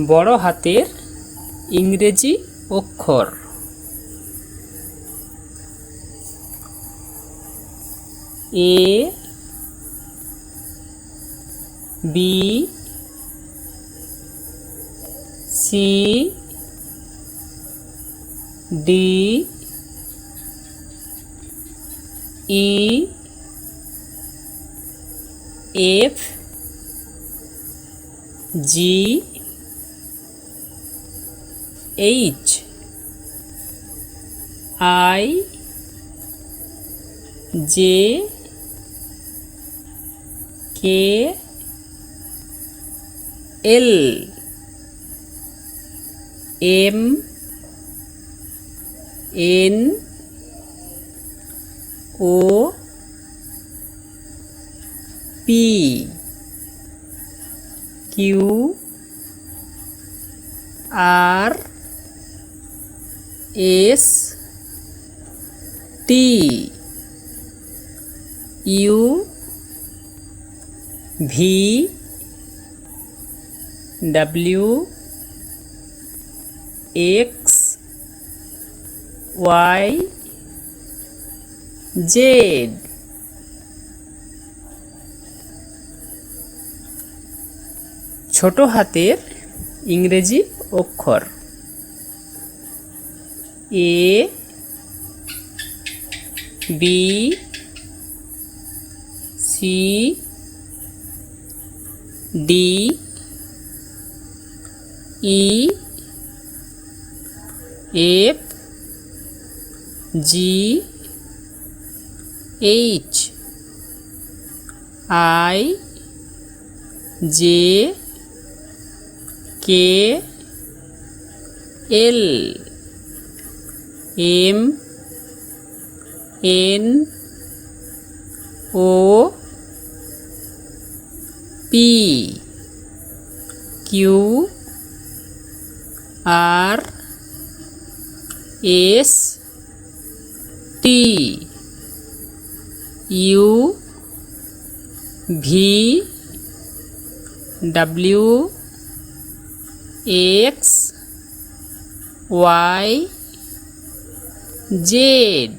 বড় হাতের ইংরেজি অক্ষর। A B C D E F G H I J K L M N O P Q R S T U V W X Y Z. ছোট হাতের ইংরেজি অক্ষর। A B C D E F G H I J K L M N O P Q R S T U V W X Y Z.